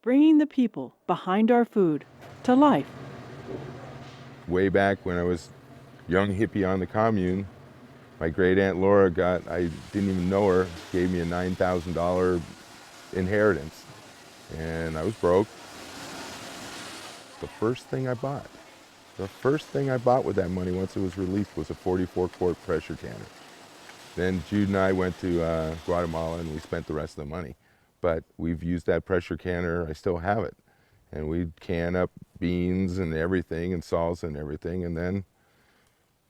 bringing the people behind our food to life. Way back when I was young hippie on the commune, my great aunt Laura I didn't even know her, gave me a $9,000 inheritance. And I was broke. The first thing I bought with that money once it was released was a 44-quart pressure canner. Then Jude and I went to Guatemala and we spent the rest of the money. But we've used that pressure canner, I still have it. And we'd can up beans and everything and salsa and everything. And then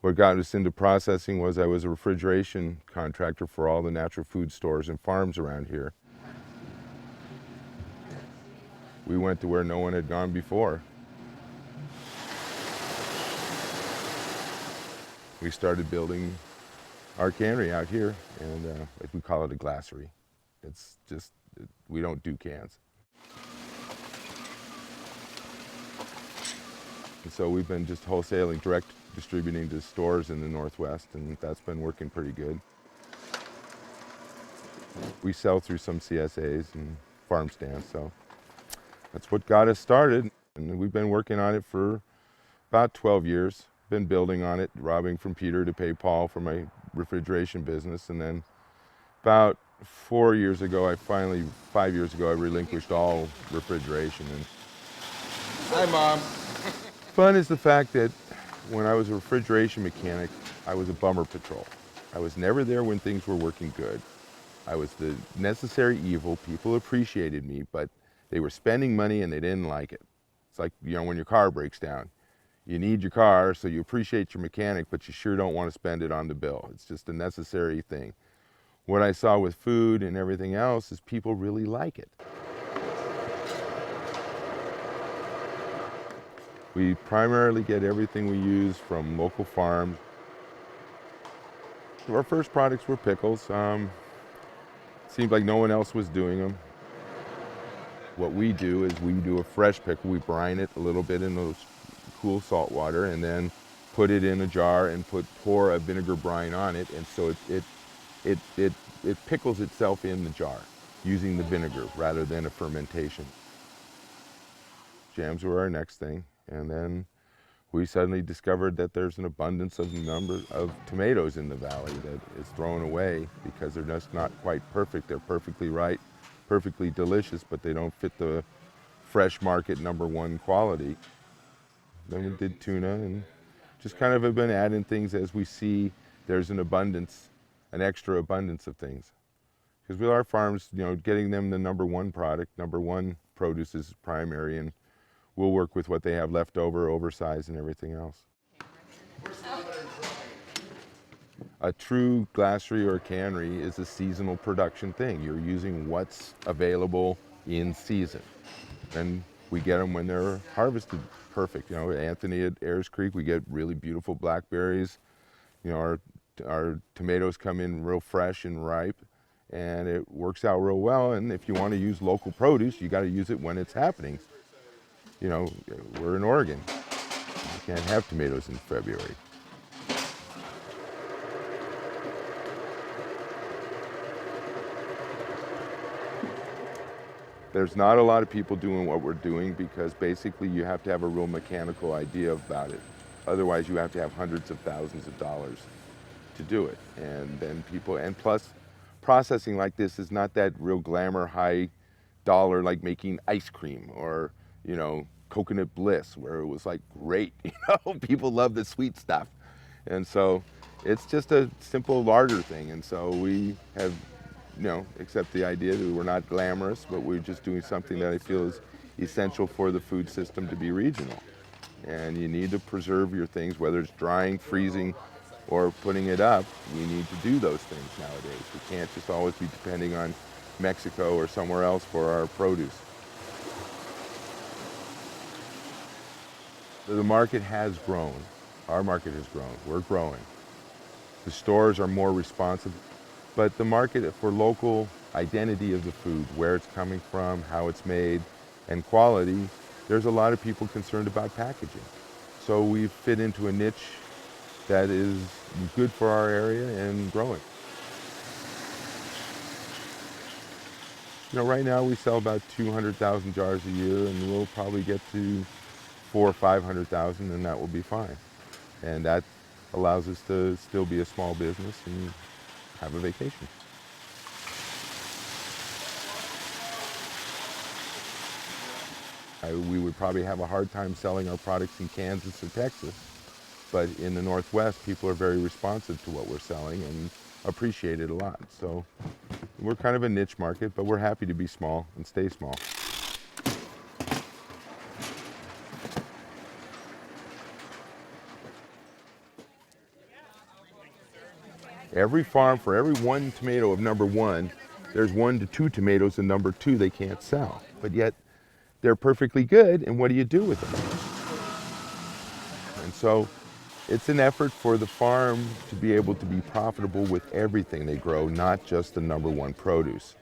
what got us into processing was I was a refrigeration contractor for all the natural food stores and farms around here. We went to where no one had gone before. We started building our cannery out here, and we call it a glasery. It's just, we don't do cans. And so we've been just wholesaling, direct distributing to stores in the Northwest, and that's been working pretty good. We sell through some CSAs and farm stands, so that's what got us started. And we've been working on it for about 12 years. Been building on it, robbing from Peter to pay Paul for my refrigeration business. And then about 4 years ago, 5 years ago, I relinquished all refrigeration. And hi, Mom. Fun is the fact that when I was a refrigeration mechanic, I was a bummer patrol. I was never there when things were working good. I was the necessary evil. People appreciated me, but they were spending money and they didn't like it. It's like, when your car breaks down. You need your car, so you appreciate your mechanic, but you sure don't want to spend it on the bill. It's just a necessary thing. What I saw with food and everything else is people really like it. We primarily get everything we use from local farms. Our first products were pickles. Seemed like no one else was doing them. What we do is we do a fresh pickle. We brine it a little bit in those cool salt water and then put it in a jar and pour a vinegar brine on it, and so it pickles itself in the jar using the vinegar rather than a fermentation. Jams were our next thing, and then we suddenly discovered that there's an abundance of tomatoes in the valley that is thrown away because they're just not quite perfect. They're perfectly right, perfectly delicious, but they don't fit the fresh market #1 quality. Then we did tuna and just kind of have been adding things as we see there's an extra abundance of things. Because with our farms, getting them the #1 product, #1 produce is primary, and we'll work with what they have left over, oversized, and everything else. A true glasery or cannery is a seasonal production thing. You're using what's available in season. And we get them when they're harvested perfect. Anthony at Ayers Creek, we get really beautiful blackberries. Our tomatoes come in real fresh and ripe, and it works out real well. And if you want to use local produce, you got to use it when it's happening. We're in Oregon. You can't have tomatoes in February. There's not a lot of people doing what we're doing because basically you have to have a real mechanical idea about it. Otherwise you have to have hundreds of thousands of dollars to do it. And plus processing like this is not that real glamour high dollar like making ice cream or, coconut bliss where it was like great, people love the sweet stuff. And so it's just a simple larder thing. And so we have accept the idea that we're not glamorous, but we're just doing something that I feel is essential for the food system to be regional. And you need to preserve your things, whether it's drying, freezing, or putting it up. We need to do those things nowadays. We can't just always be depending on Mexico or somewhere else for our produce. The market has grown. Our market has grown. We're growing. The stores are more responsive. But the market for local identity of the food, where it's coming from, how it's made, and quality, there's a lot of people concerned about packaging. So we fit into a niche that is good for our area and growing. Right now we sell about 200,000 jars a year, and we'll probably get to 400 or 500,000, and that will be fine. And that allows us to still be a small business and have a vacation. We would probably have a hard time selling our products in Kansas or Texas, but in the Northwest, people are very responsive to what we're selling and appreciate it a lot. So we're kind of a niche market, but we're happy to be small and stay small. Every farm, for every one tomato of number one, there's 1 to 2 tomatoes of number two they can't sell. But yet they're perfectly good, and what do you do with them? And so it's an effort for the farm to be able to be profitable with everything they grow, not just the number one produce.